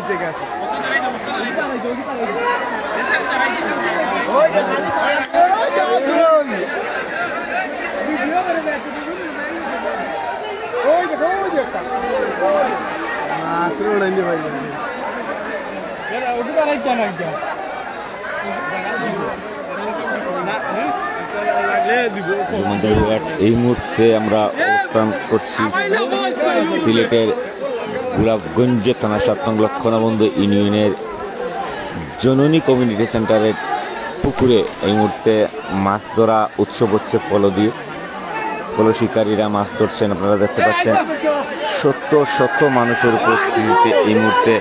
ঠিক আছে এই মুহূর্তে আমরা অবস্থান করছি সিলেটের গোলাপগঞ্জ থানা ৭ নং লক্ষণবন্ধ ইউনিয়নের জননী কমিউনিটি সেন্টারের পুকুরে এই মুহূর্তে মাছ ধরা উৎসব হচ্ছে ফল শিকারীরা মাছ ধরছেন। আপনারা দেখতে পাচ্ছেন শত মানুষের উপস্থিতিতে এই মুহূর্তে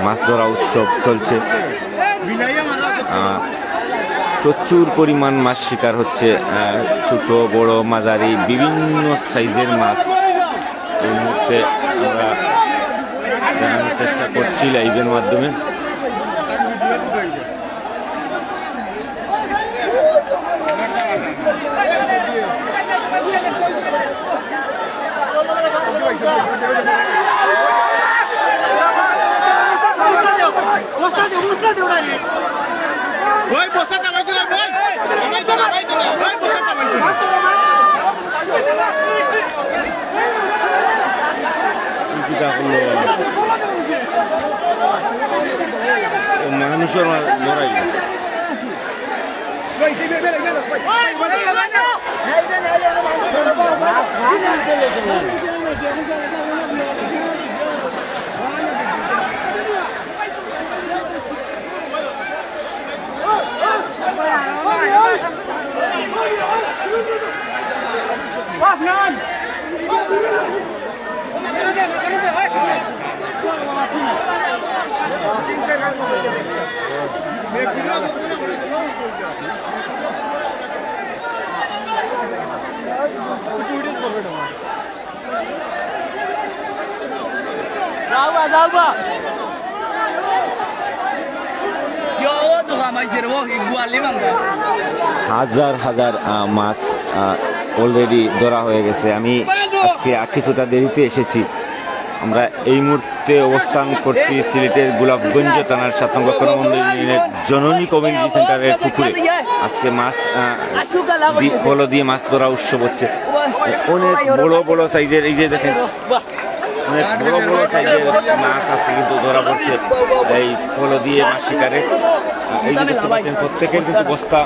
মাছ ধরা উৎসব চলছে। প্রচুর পরিমাণ মাছ শিকার হচ্ছে, ছোট বড় মাঝারি বিভিন্ন সাইজের মাছ এই মুহূর্তে আমরা জানানোর চেষ্টা করছি লাইভের মাধ্যমে। মানুষের লড়াই হাজার মাছ অলরেডি ধরা হয়ে গেছে। আমি আজকে কিছুটা দেরিতে এসেছি। আমরা এই মুহূর্তে অবস্থান করছি সিলেটের গোলাপগঞ্জ থানার ৭ নং লক্ষণবন্ধ ইউনিয়নের জননী কমিউনিটি সেন্টারের পুকুরে। আজকে মাছ ফল দিয়ে মাছ ধরা উৎসব হচ্ছে। অনেক বড় সাইজের, এই যে দেখেন অনেক বড় সাইজের মাছ আজকে কিন্তু ধরা পড়ছে এই ফল দিয়ে মাছ শিকারে। এই যে দেখতে পাচ্ছেন প্রত্যেকের কিন্তু বস্তা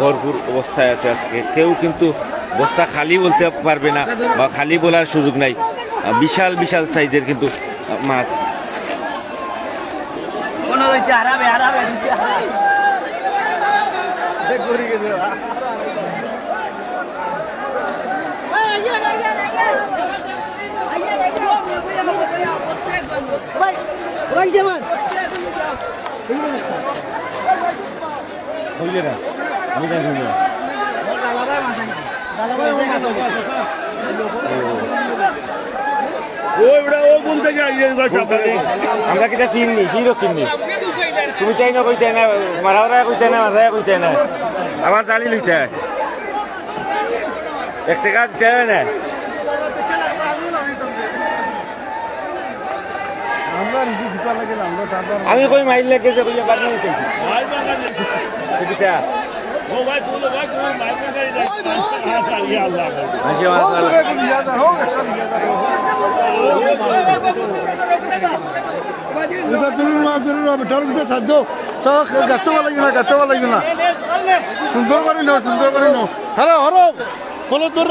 ভরপুর অবস্থায় আছে। আজকে কেউ কিন্তু বস্তা খালি বলতে পারবে না বা খালি বলার সুযোগ নাই। বিশাল সাইজের কিন্তু মাছ। আমি জানি না আমরা কিটা কিননি হিরো কিননি। তুমি চাই না কইতে না মারা কইতে না কইতে না আবার চালি লইতে 1 টাকা দিতে না। আমি কই মাইল লেগেছে কইয়া বাদ নাই কইছি কিটা ও ভাই তুমি মাইল না করি যাই ইয়া আল্লাহ সুন্দর করে নাও হ্যালো বলো তোর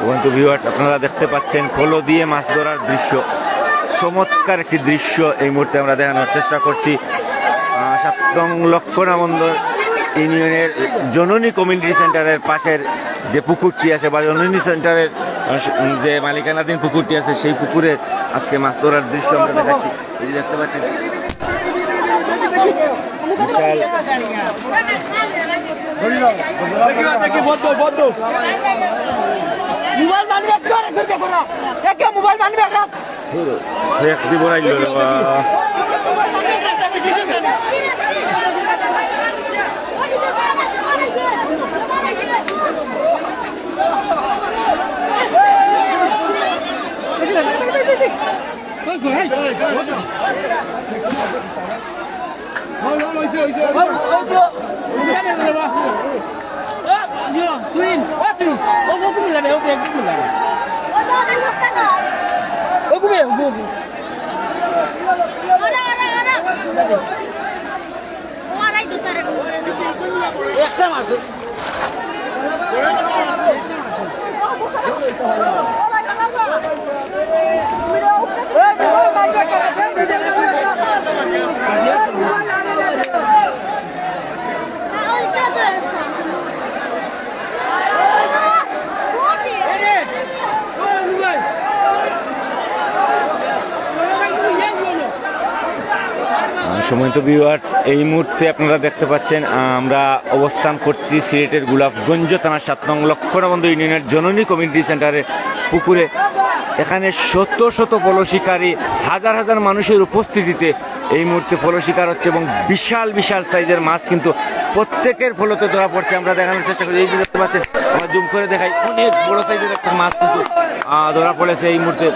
বন্ধু ভিউয়ার্স, আপনারা দেখতে পাচ্ছেন পলো দিয়ে মাছ ধরার দৃশ্য, চমৎকার একটি দৃশ্য এই মুহূর্তে আমরা দেখানোর চেষ্টা করছি। 7 নং লক্ষণাবন্ধ ইউনিয়নের জননী কমিউনিটি সেন্টারের পাশের যে পুকুরটি আছে বা জননী সেন্টারের যে মালিকানাধীন পুকুরটি আছে সেই পুকুরে আজকে মাছ ধরার দৃশ্য আমরা দেখাচ্ছি। এই যে দেখতে পাচ্ছেন বিশাল সম্মানিত ভিউয়ার্স, এই মুহূর্তে আপনারা দেখতে পাচ্ছেন আমরা অবস্থান করছি সিলেটের গোলাপগঞ্জ থানার 7 নং লক্ষণাবন্ধ ইউনিয়নের জননী কমিউনিটি সেন্টারে পুকুরে। এখানে শত শত পলো শিকারী, হাজার হাজার মানুষের উপস্থিতিতে এই মুহূর্তে পলো শিকার হচ্ছে এবং বিশাল বিশাল সাইজের মাছ কিন্তু প্রত্যেকের ফলতে ধরা পড়ছে। আমরা দেখানোর চেষ্টা করি, এই যে দেখতে পাচ্ছেন, আমরা জুম করে দেখাই, অনেক বড় সাইজের একটা মাছ কিন্তু ধরা পড়েছে এই মুহূর্তে।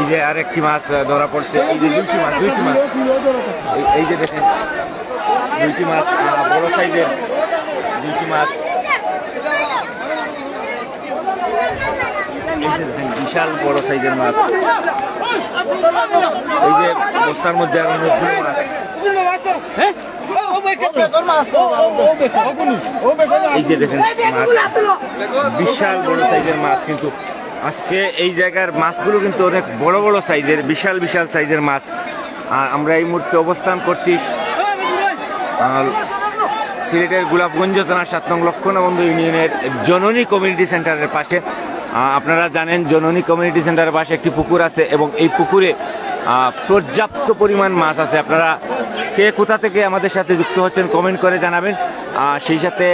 এই যে আরেকটি মাছ ধরা পড়ছে, এই যে দুইটি মাছ এই যে দেখেন দুইটি মাছ, বড় সাইজের দুইটি মাছ, এই যে দেখেন বিশাল বড় সাইজের মাছ। এই যে বস্তার মধ্যে আর নতুন মাছ, এই যে দেখেন মাছ, বিশাল বড় সাইজের মাছ। কিন্তু আজকে এই জায়গার মাছগুলো কিন্তু অনেক বড় বড় সাইজের, বিশাল বিশাল সাইজের মাছ। আর আমরা এই মুহূর্তে অবস্থান করছি সিলেটের গোলাপগঞ্জ থানার 7 নং লক্ষণাবন্ধ ইউনিয়নের জননী কমিউনিটি সেন্টারের পাশে। আপনারা জানেন জননী কমিউনিটি সেন্টারের পাশে একটি পুকুর আছে এবং এই পুকুরে পর্যাপ্ত পরিমাণ মাছ আছে। আপনারা কে কোথা থেকে আমাদের সাথে যুক্ত হচ্ছেন কমেন্ট করে জানাবেন। সেই সাথে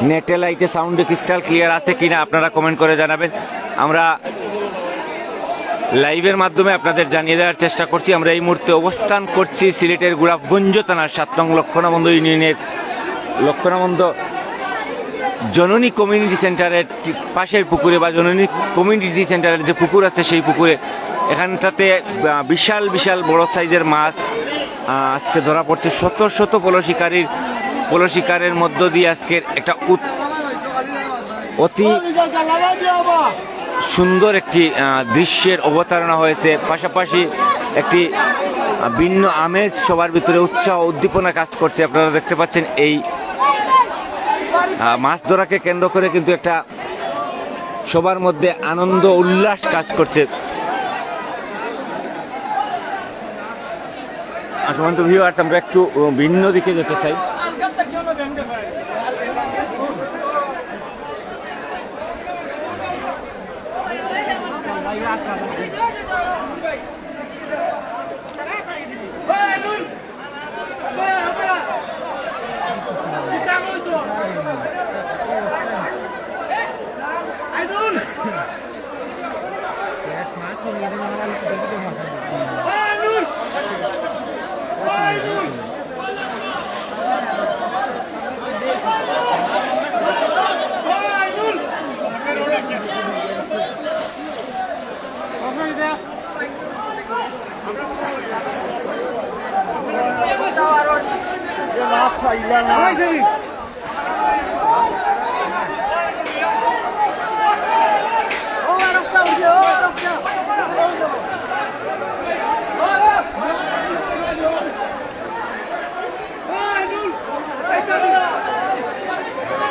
নেটে লাইটে সাউন্ডে ক্রিস্টাল ক্লিয়ার আছে কিনা আপনারা কমেন্ট করে জানাবেন। আমরা লাইভের মাধ্যমে আপনাদের জানিয়ে দেওয়ার চেষ্টা করছি। আমরা এই মুহূর্তে অবস্থান করছি সিলেটের গোলাপগঞ্জ থানার 7 নং লক্ষণাবন্ধ ইউনিয়নের লক্ষণাবন্ধ জননী কমিউনিটি সেন্টারের পাশের পুকুরে বা জননী কমিউনিটি সেন্টারের যে পুকুর আছে সেই পুকুরে। এখানটাতে বিশাল বিশাল বড় সাইজের মাছ আজকে ধরা পড়ছে। শত শত পলো শিকারের মধ্য দিয়ে আজকের একটা অতি সুন্দর একটি দৃশ্যের অবতারণা হয়েছে। পাশাপাশি একটি ভিন্ন আমেজ সবার ভিতরে উৎসাহ উদ্দীপনা কাজ করছে। আপনারা দেখতে পাচ্ছেন এই মাছ ধরাকে কেন্দ্র করে কিন্তু একটা সবার মধ্যে আনন্দ উল্লাস কাজ করছে। সম্মানিত ভিউয়ার্স, আমরা একটু ভিন্ন দিকে যেতে চাই। Oh,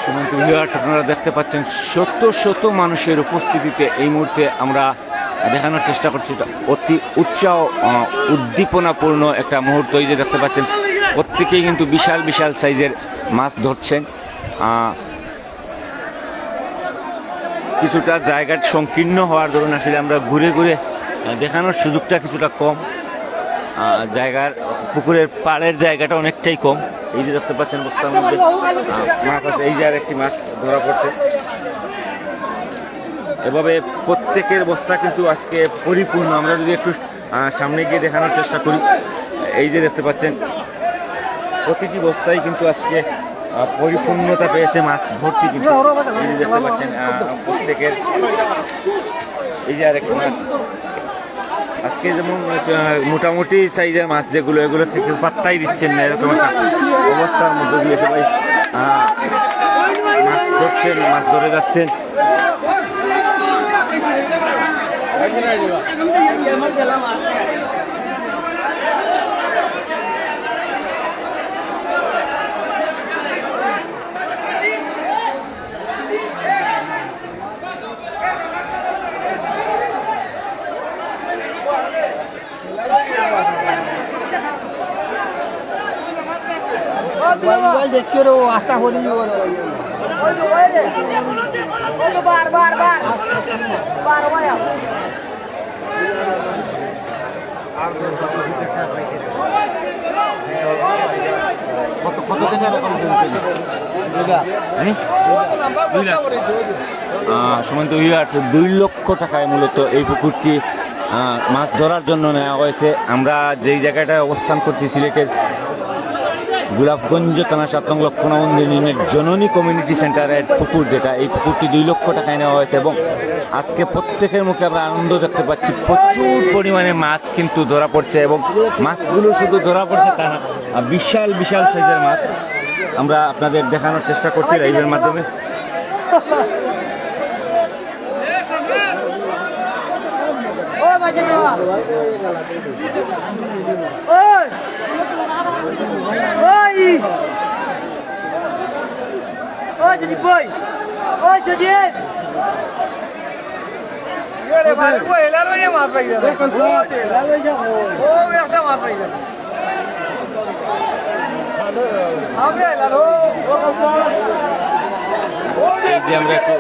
সুমন্ত ভিউয়ার্স, আপনারা দেখতে পাচ্ছেন শত শত মানুষের উপস্থিতিতে এই মুহূর্তে আমরা দেখানোর চেষ্টা করছি অতি উৎসাহ উদ্দীপনাপূর্ণ একটা মুহূর্ত। এই যে দেখতে পাচ্ছেন প্রত্যেকেই কিন্তু বিশাল বিশাল সাইজের মাছ ধরছেন। কিছুটা জায়গা সংকীর্ণ হওয়ার দরুন আসলে আমরা ঘুরে ঘুরে দেখানোর সুযোগটা কিছুটা কম, জায়গার পুকুরের পাড়ের জায়গাটা অনেকটাই কম। এই যে দেখতে পাচ্ছেন বস্তার মধ্যে মাছ আছে, এই যে আর একটি মাছ ধরা পড়ছে। এভাবে প্রত্যেকের বস্তা কিন্তু আজকে পরিপূর্ণ। আমরা যদি একটু সামনে গিয়ে দেখানোর চেষ্টা করি, এই যে দেখতে পাচ্ছেন প্রতিটি বস্তায় কিন্তু আজকে পরিপূর্ণতা পেয়েছে, মাছ ভর্তি। কিন্তু এই যে দেখতে পাচ্ছেন প্রত্যেকের, এই যে আর একটি মাছ আজকে যেমন মোটামুটি সাইজের মাছ যেগুলো, এগুলো থেকে পাত্তাই দিচ্ছেন না, এরকম একটা অবস্থার মধ্যে দিয়ে সবাই মাছ ধরছেন, মাছ ধরে যাচ্ছেন। देखिए रो आटा हो रही है बार बार बार बार সুমন্ত ভিউয়ার্স, 2 লক্ষ টাকায় মূলত এই পুকুরটি মাছ ধরার জন্য নেওয়া হয়েছে। আমরা যেই জায়গাটায় অবস্থান করছি সিলেটের গোলাপগঞ্জ থানা 7 নং লক্ষ্মণাবন্ধ ইউনিয়নের জননী কমিউনিটি সেন্টারের পুকুর, যেটা এই পুকুরটি 2 লক্ষ টাকায় নেওয়া হয়েছে। এবং আজকে প্রত্যেকের মুখে আমরা আনন্দ দেখতে পাচ্ছি, প্রচুর পরিমাণে মাছ কিন্তু ধরা পড়ছে। এবং মাছগুলো শুধু ধরা পড়ছে তা না, বিশাল বিশাল সাইজের মাছ আমরা আপনাদের দেখানোর চেষ্টা করছি লাইভের মাধ্যমে। jadi boy jadi ये भाई को हेला रो ये मार पाई है ओ একটা মার পাই है আমরা হেলা रो এই যে আমরা একটু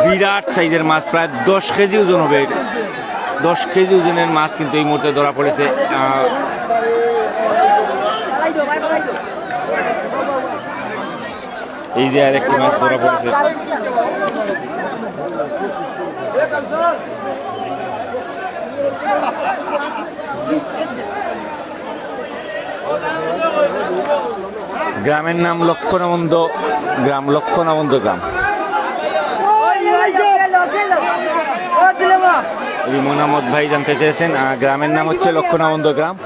বিরাট সাইজের মাছ, প্রায় 10 কেজি ওজন হবে। 10 কেজি ওজনের মাছ কিন্তু এই মুহূর্তে ধরা পড়েছে। এই যে আর একটি মাছ ধরা পড়েছে। গ্রামের নাম লক্ষ্মণাবন্ধ গ্রাম, লক্ষ্মণাবন্ধ গ্রাম। রিমন আহমদ ভাই জানতে চেয়েছেন, গ্রামের নাম হচ্ছে লক্ষ্মণাবন্ধ গ্রাম,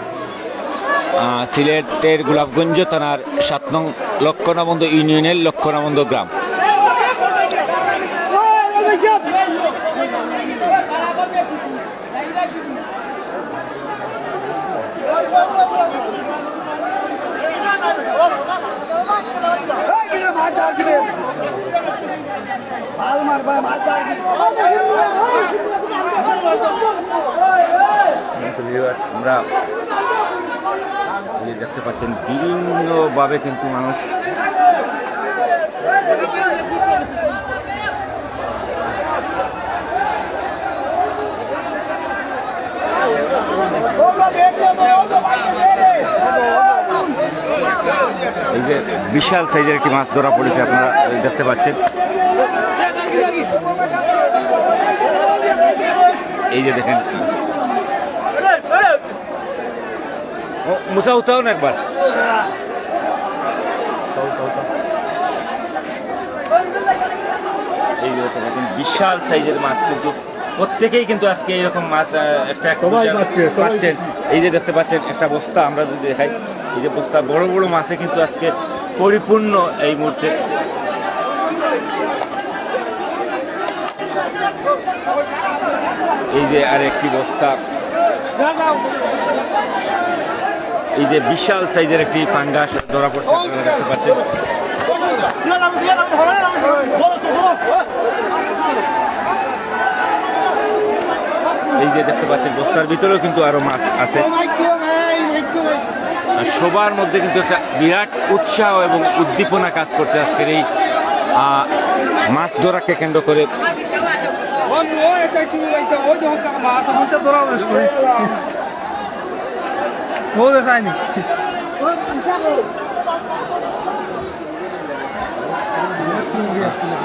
সিলেটের গোলাপগঞ্জ থানার 7 নং লক্ষ্মণাবন্ধ ইউনিয়নের লক্ষ্মণাবন্ধ গ্রাম। আমরা দেখতে পাচ্ছেন বিভিন্নভাবে কিন্তু মানুষ এই যে বিশাল সাইজের একটি মাছ ধরা পড়েছে, আপনারা দেখতে পাচ্ছেন। এই যে দেখেন, মুসা উঠাও না একবার। এই যে দেখতে পাচ্ছেন বিশাল সাইজের মাছ, কিন্তু প্রত্যেকেই কিন্তু আজকে এইরকম মাছ একটা পাচ্ছেন। এই যে দেখতে পাচ্ছেন একটা বস্তা, আমরা যদি দেখাই, এই যে বস্তা বড় বড় মাছে কিন্তু আজকে পরিপূর্ণ এই মুহূর্তে। এই যে আরেকটি বস্তা, এই যে বিশাল সাইজের একটি পাঙ্গাস ধরা পড়ছে, আপনারা দেখতে পাচ্ছেন। এই যে দেখতে পাচ্ছেন বস্তার ভিতরেও কিন্তু আরো মাছ আছে। সবার মধ্যে কিন্তু একটা বিরাট উৎসাহ এবং উদ্দীপনা কাজ করছে আজকের এই মাছ ধরাকে কেন্দ্র করে।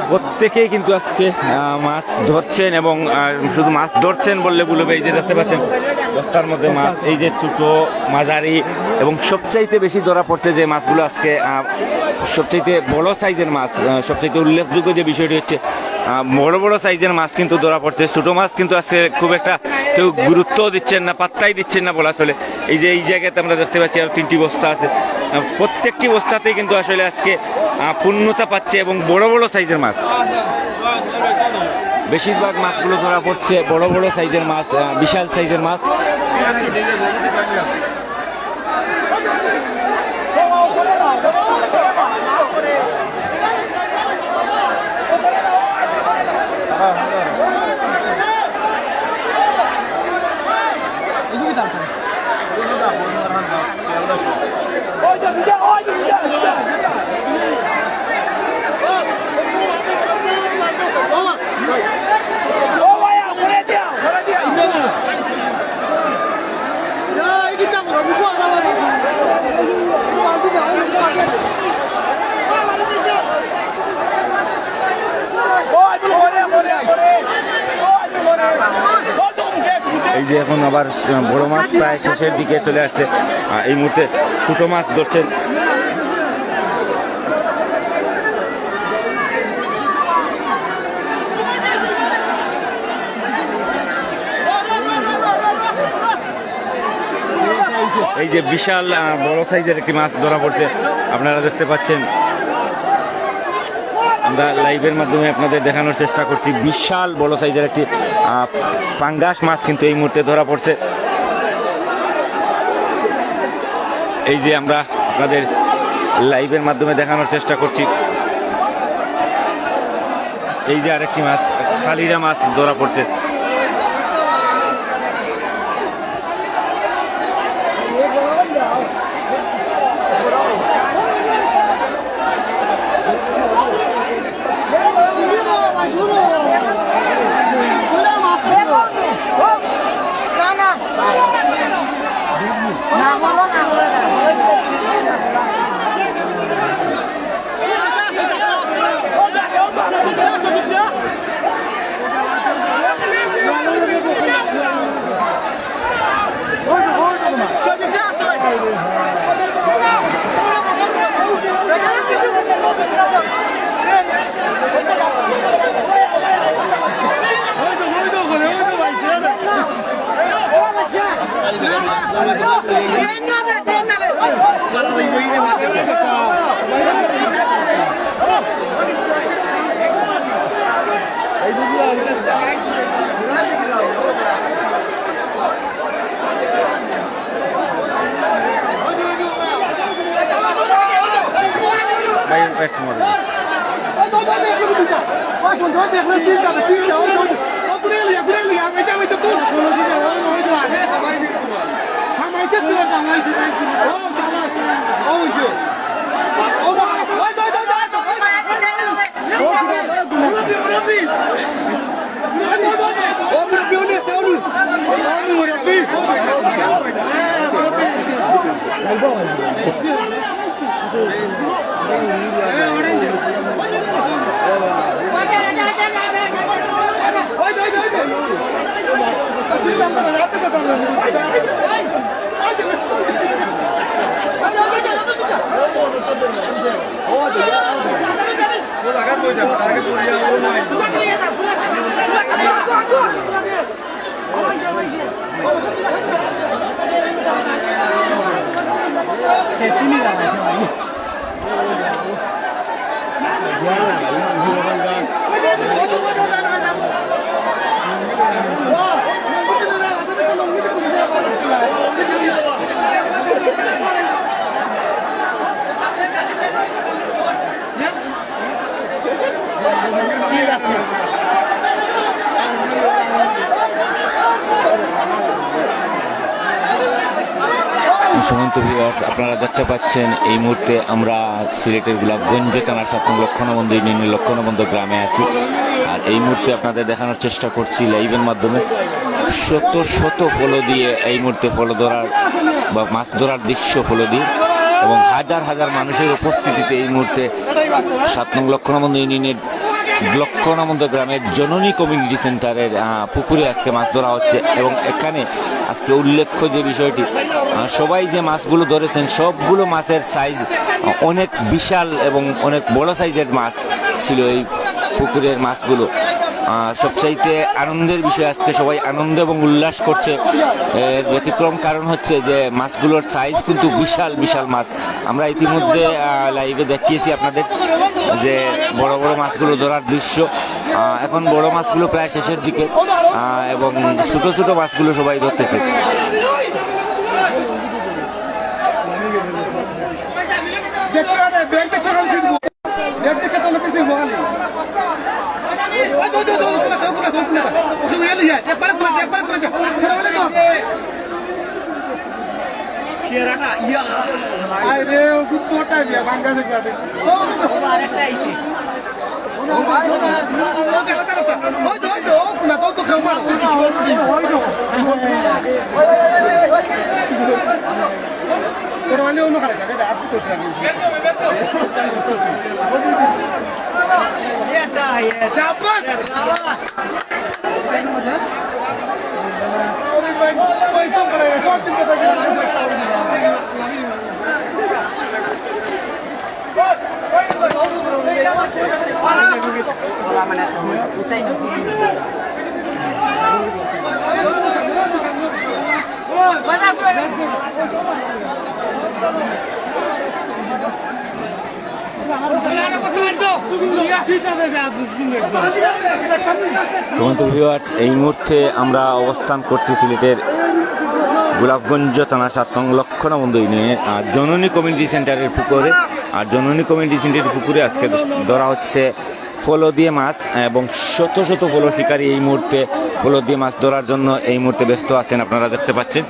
প্রত্যেকেই কিন্তু আজকে মাছ ধরছেন এবং শুধু মাছ ধরছেন বললে বলবে। এই যে দেখতে পাচ্ছেন বস্তার মধ্যে মাছ, এই যে ছোট মাঝারি এবং সবচাইতে বেশি ধরা পড়ছে যে মাছগুলো আজকে সবচাইতে বড় সাইজের মাছ। সবচাইতে উল্লেখযোগ্য যে বিষয়টি হচ্ছে বড় বড় সাইজের মাছ কিন্তু ধরা পড়ছে। ছোট মাছ কিন্তু আজকে খুব একটা কেউ গুরুত্ব দিচ্ছেন না, পাত্তাই দিচ্ছেন না বলা চলে। এই যে এই জায়গাতে আমরা দেখতে পাচ্ছি আর 3টি বস্তা আছে, প্রত্যেকটি বস্তাতেই কিন্তু আসলে আজকে পূর্ণতা পাচ্ছে এবং বড় বড় সাইজের মাছ। বেশিরভাগ মাছগুলো ধরা পড়ছে বড় বড় সাইজের মাছ, বিশাল সাইজের মাছ। এই যে এখন আবার বড় মাছ প্রায় শেষের দিকে চলে আসছে, এই মুহূর্তে ছোট মাছ ধরছেন। এই যে বিশাল বড় সাইজের একটি মাছ ধরা পড়ছে, আপনারা দেখতে পাচ্ছেন। আমরা লাইভের মাধ্যমে আপনাদের দেখানোর চেষ্টা করছি। বিশাল বড় সাইজের একটি পাঙ্গাস মাছ কিন্তু এই মুহূর্তে ধরা পড়ছে। এই যে আমরা আপনাদের লাইভের মাধ্যমে দেখানোর চেষ্টা করছি। এই যে আরেকটি মাছ, কালিরা মাছ ধরা পড়ছে। সুমন্ত ভিউয়ার্স, আপনারা দেখতে পাচ্ছেন এই মুহূর্তে আমরা সিলেটের গোলাপগঞ্জ থানার 7 নং লক্ষণবন্ধ ইউনিয়নের লক্ষণবন্ধ গ্রামে আছি। আর এই মুহূর্তে আপনাদের দেখানোর চেষ্টা করছি লাইভের মাধ্যমে শত শত ফলো দিয়ে এই মুহূর্তে ফলো ধরার বা মাছ ধরার দৃশ্য ফলো দিয়ে এবং হাজার হাজার মানুষের উপস্থিতিতে এই মুহূর্তে 7 নং লক্ষণবন্ধ ইউনিয়নের লক্ষণবন্ধ গ্রামের জননী কমিউনিটি সেন্টারের পুকুরে আজকে মাছ ধরা হচ্ছে। এবং এখানে আজকে উল্লেখ্য যে বিষয়টি, সবাই যে মাছগুলো ধরেছেন সবগুলো মাছের সাইজ অনেক বিশাল এবং অনেক বড় সাইজের মাছ ছিল এই পুকুরের মাছগুলো। সবচাইতে আনন্দের বিষয়, আজকে সবাই আনন্দ এবং উল্লাস করছে। ব্যতিক্রম কারণ হচ্ছে যে মাছগুলোর সাইজ কিন্তু বিশাল বিশাল মাছ। আমরা ইতিমধ্যে লাইভে দেখিয়েছি আপনাদের যে বড় বড় মাছগুলো ধরার দৃশ্য। এখন বড় মাছগুলো প্রায় শেষের দিকে এবং ছোট ছোট মাছগুলো সবাই ধরতেছে। সুমন্ত ভিউয়ার্স, এই মুহূর্তে আমরা অবস্থান করছি সিলেটের গোলাপগঞ্জ থানা 7 নং লক্ষণবন্ধ ইউনিয়নের জননী কমিউনিটি সেন্টারের পুকুরে। আর জননী কমিউনিটি সেন্টারের পুকুরে আজকে ধরা হচ্ছে ফলো দিয়ে মাছ এবং শত শত ফলো শিকারী এই মুহূর্তে ফলো দিয়ে মাছ ধরার জন্য এই মুহূর্তে ব্যস্ত আছেন, আপনারা দেখতে পাচ্ছেন।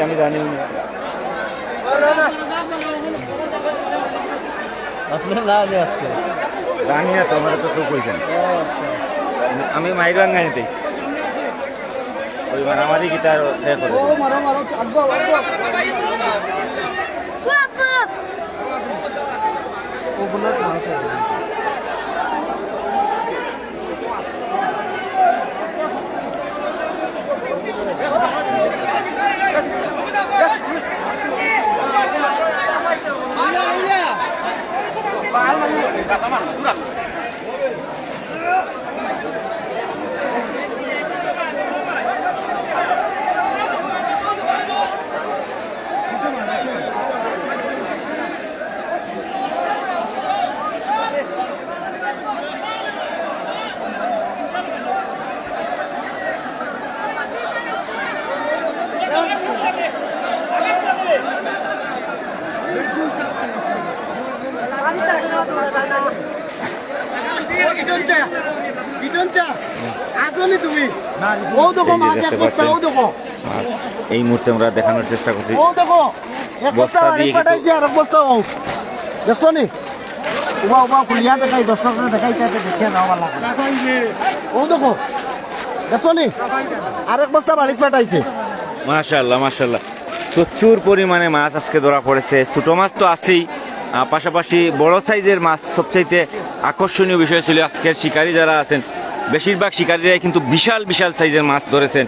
আমি জানি জানি না, তোমার তো কেউ কইছেন। আমি মাইরান গাইতে ওই মারামারি গিটার এই মুহূর্তে আমরা দেখানোর চেষ্টা করছি। বস্তা দিয়ে দেখছো নি খুলিয়া দেখাই দর্শক দেখাই দেখে ও দেখো দেখছো নি আরেক বস্তা বাড়ি পাঠাইছে। মাশাআল্লাহ মাশাআল্লাহ, প্রচুর পরিমাণে মাছ আজকে ধরা পড়েছে। ছোট মাছ তো আছেই, পাশাপাশি বড় সাইজের মাছ সবচাইতে আকর্ষণীয় বিষয় ছিল। আজকের শিকারী যারা আছেন বেশিরভাগ শিকারীরাই কিন্তু বিশাল বিশাল সাইজের মাছ ধরেছেন।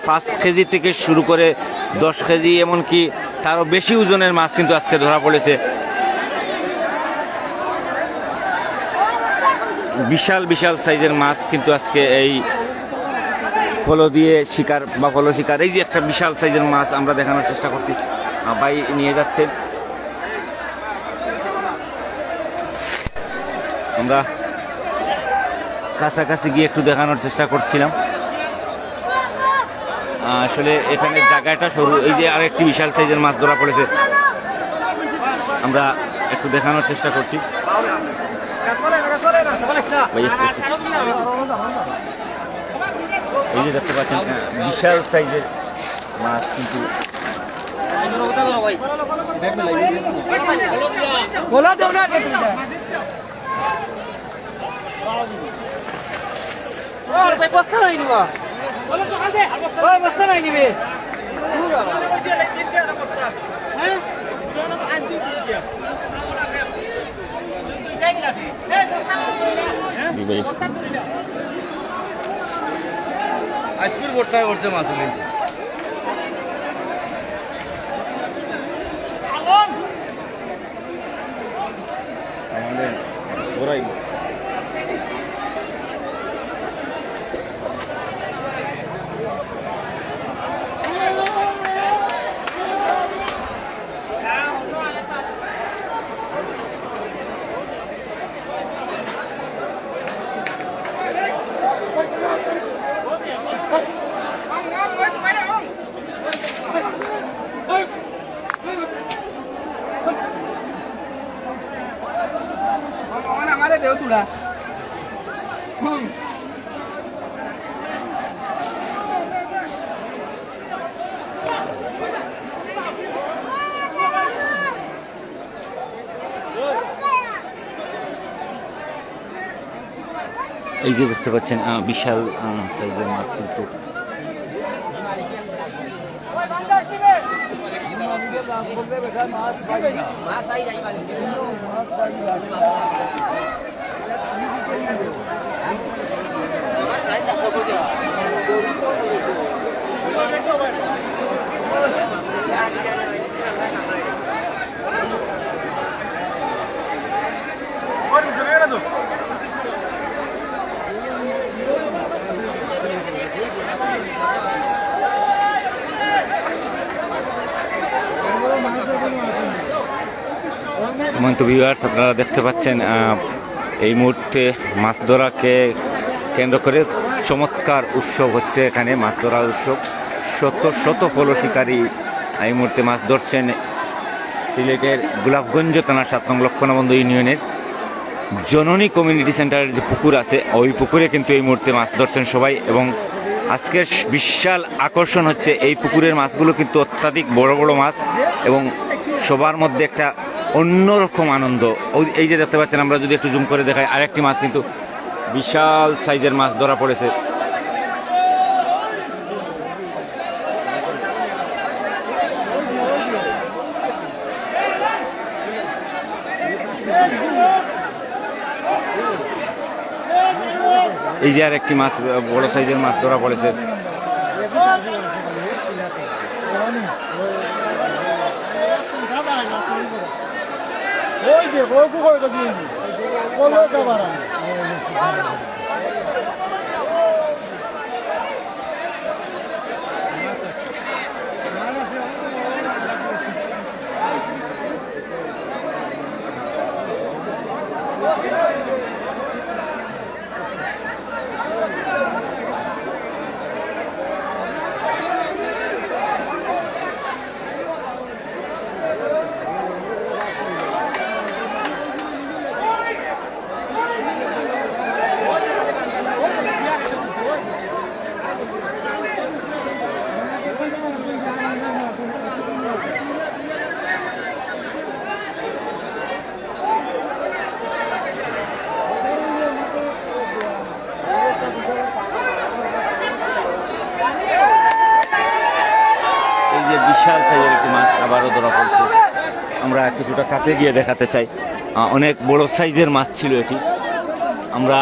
5 কেজি থেকে শুরু করে 10 কেজি এমনকি তারও বেশি ওজনের মাছ কিন্তু আজকে ধরা পড়েছে। বিশাল বিশাল সাইজের মাছ কিন্তু আজকে এই ফলো দিয়ে শিকার বা ফলো শিকার। এই যে একটা বিশাল সাইজের মাছ আমরা দেখানোর চেষ্টা করছি, ভাই নিয়ে যাচ্ছেন। আমরা কাছাকাছি গিয়ে একটু দেখানোর চেষ্টা করছিলাম। আসলে এখানে জায়গাটা সরু। এই যে আরেকটি বিশাল সাইজের মাছ ধরা পড়েছে, আমরা একটু দেখানোর চেষ্টা করছি। এই যে দেখতে পাচ্ছেন বিশাল সাইজের মাছ, কিন্তু আজকের ভোটটায় করছে মাছ কিন্তু এই যে দেখতে পাচ্ছেন বিশাল সাইজের মাছ, কিন্তু তো ভিউয়ার্স, আপনারা দেখতে পাচ্ছেন এই মুহূর্তে মাছ ধরাকে কেন্দ্র করে চমৎকার উৎসব হচ্ছে এখানে, মাছ ধরা উৎসব। শত শত ফলো শিকারী এই মুহূর্তে মাছ ধরছেন সিলেটের গোলাপগঞ্জ থানার 7 নং লক্ষণবন্ধু ইউনিয়নের জননী কমিউনিটি সেন্টারের যে পুকুর আছে, ওই পুকুরে কিন্তু এই মুহূর্তে মাছ ধরছেন সবাই। এবং আজকের বিশাল আকর্ষণ হচ্ছে এই পুকুরের মাছগুলো কিন্তু অত্যাধিক বড় বড় মাছ, এবং সবার মধ্যে একটা অন্যরকম আনন্দ। এই যে দেখতে পাচ্ছেন, আমরা যদি একটু জুম করে দেখাই, আরেকটি মাছ কিন্তু বিশাল সাইজের মাছ ধরা পড়েছে। এই যে আরেকটি মাছ, বড় সাইজের মাছ ধরা পড়েছে। ওই দেখো ওই কুকুর কাছে বলো খাবার বিশাল সাইজের একটি মাছ আবারও ধরা পড়ছে। আমরা কিছুটা কাছে গিয়ে দেখাতে চাই, অনেক বড় সাইজের মাছ ছিল এটি। আমরা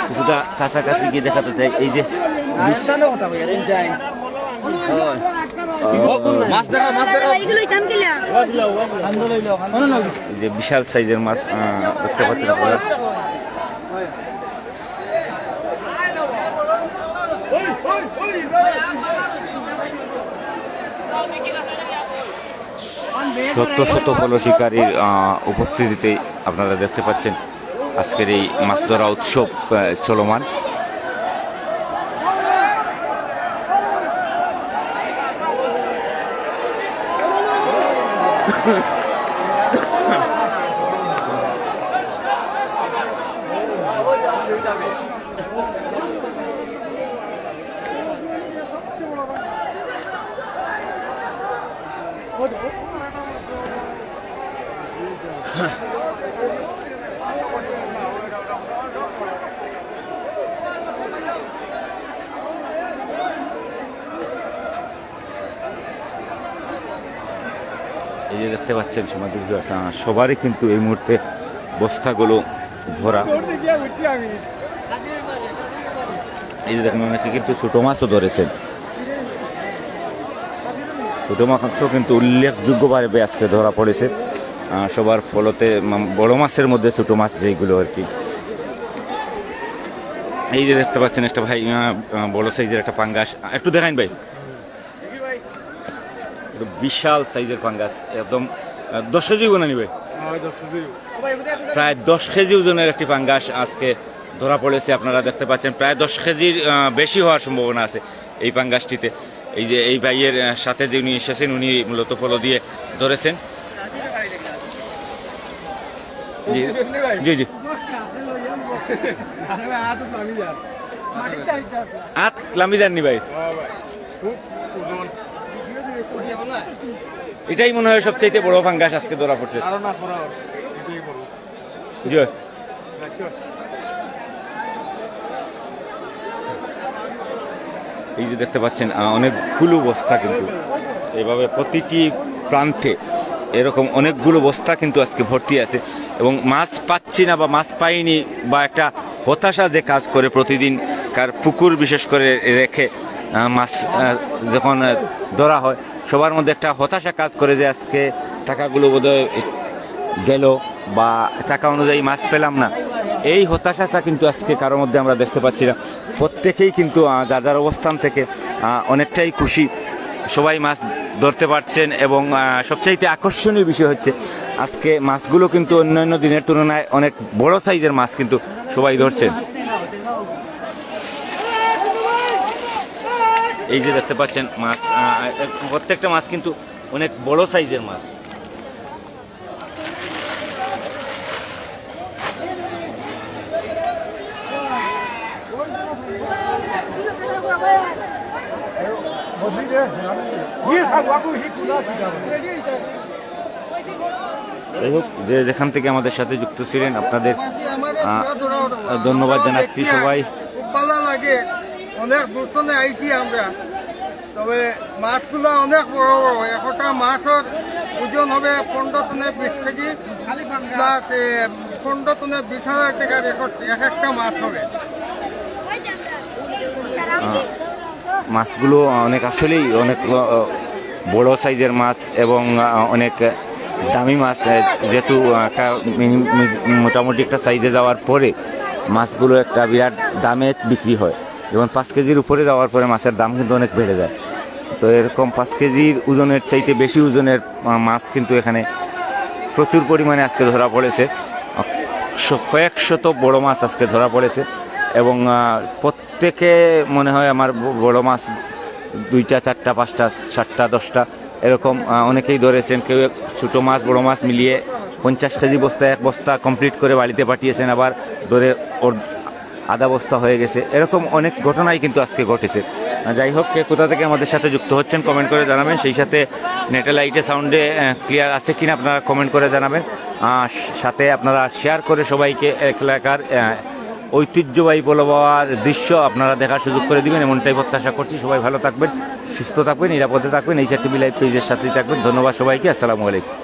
কিছুটা কাছাকাছি গিয়ে দেখাতে চাই। এই যে বিশাল সাইজের মাছ দেখতে পাচ্ছেন আপনারা। ওই শত শত ফল শিকারীর উপস্থিতিতে আপনারা দেখতে পাচ্ছেন আজকের এই মাছ ধরা উৎসব চলমান। এই যে দেখতে পাচ্ছেন সমাজের সবারই কিন্তু এই মুহূর্তে বস্তাগুলো ভরা। এই যে দেখেন অনেকে কিন্তু ছোটো মাছও ধরেছেন। ছোটো মাছও কিন্তু উল্লেখযোগ্যভাবে আজকে ধরা পড়েছে সবার ফলতে। বড় মাছের মধ্যে ছোটো মাছ যেগুলো আর কি। এই যে দেখতে পাচ্ছেন একটা ভাই বড় সাইজের একটা পাঙ্গাস, একটু দেখাইন ভাই। বিশাল সাইজের পাঙ্গাস, একদম 10 কেজি ওজনের নিবে, প্রায় 10 কেজি ওজনের একটি পাঙ্গাস আজকে ধরা পড়েছে। আপনারা দেখতে পাচ্ছেন প্রায় 10 কেজির বেশি হওয়ার সম্ভাবনা আছে এই পাঙ্গাসটিতে। এই যে এই ভাইয়ের সাথে যে উনি এসেছেন উনি মূলত ফল দিয়ে ধরেছেন। জি জি জি আট লাম্বি যাননি ভাই, এটাই মনে হয় সবচেয়ে বড় পাঙ্গাস আজকে ধরা পড়ছে। এই যে দেখতে পাচ্ছেন অনেকগুলো বস্তা কিন্তু এভাবে প্রতিটি প্রান্তে এরকম অনেকগুলো বস্তা কিন্তু আজকে ভর্তি আছে এবং মাছ পাচ্ছি না বা মাছ পাইনি বা একটা হতাশা যে কাজ করে প্রতিদিন কার পুকুর বিশেষ করে রেখে মাছ যখন ধরা হয় সবার মধ্যে একটা হতাশা কাজ করে যে আজকে টাকাগুলো বোধহয় গেল বা টাকা অনুযায়ী মাছ পেলাম না। এই হতাশাটা কিন্তু আজকে কারোর মধ্যে আমরা দেখতে পাচ্ছি না। প্রত্যেকেই কিন্তু যার যার অবস্থান থেকে অনেকটাই খুশি, সবাই মাছ ধরতে পারছেন এবং সবচাইতে আকর্ষণীয় বিষয় হচ্ছে আজকে মাছগুলো কিন্তু অন্যান্য দিনের তুলনায় অনেক বড় সাইজের মাছ কিন্তু সবাই ধরছেন। এই যে দেখতে পাচ্ছেন মাছ, প্রত্যেকটা মাছ কিন্তু অনেক বড় সাইজের মাছ। যাই হোক, যে যেখান থেকে আমাদের সাথে যুক্ত ছিলেন আপনাদের ধন্যবাদ জানাচ্ছি। সবাই ভালো লাগে, অনেক দূরতনে আইছি আমরা, তবে মাছগুলো অনেক বড় বড়। একটা মাছের ওজন হবে 15 টনে 20 কেজি প্লাস 15 টনে 20,000 টাকা এক একটা মাছ হবে। মাছগুলো অনেক আসলেই অনেক বড় সাইজের মাছ এবং অনেক দামি মাছ, যেহেতু মোটামুটি একটা সাইজে যাওয়ার পরে মাছগুলো একটা বিরাট দামে বিক্রি হয়। যেমন 5 কেজির উপরে যাওয়ার পরে মাছের দাম কিন্তু অনেক বেড়ে যায়। তো এরকম 5 কেজির ওজনের চাইতে বেশি ওজনের মাছ কিন্তু এখানে প্রচুর পরিমাণে আজকে ধরা পড়েছে। কয়েক শত বড় মাছ আজকে ধরা পড়েছে এবং প্রত্যেকে মনে হয় আমার বড় মাছ 2টা 4টা 5টা 7টা 10টা এরকম অনেকেই ধরেছেন। কেউ ছোটো মাছ বড় মাছ মিলিয়ে 50 কেজি বস্তায় এক বস্তা কমপ্লিট করে বাড়িতে পাঠিয়েছেন, আবার ধরে ওর আধা বস্তা হয়ে গেছে। এরকম অনেক ঘটনাই কিন্তু আজকে ঘটেছে। যাই হোক, কে কোথা থেকে আমাদের সাথে যুক্ত হচ্ছেন কমেন্ট করে জানাবেন। সেই সাথে নেটে লাইটে সাউন্ডে ক্লিয়ার আছে কিনা আপনারা কমেন্ট করে জানাবেন। সাথে আপনারা শেয়ার করে সবাইকে এলাকার ঐতিহ্যবাহী পোলোবাওয়ার দৃশ্য আপনারা দেখার সুযোগ করে দিবেন, এমনটাই প্রত্যাশা করছি। সবাই ভালো থাকবেন, সুস্থ থাকবেন, নিরাপদে থাকবেন। এই 4টিভি লাইভ পেজের সাথেই থাকবেন। ধন্যবাদ সবাইকে। আসসালামু আলাইকুম।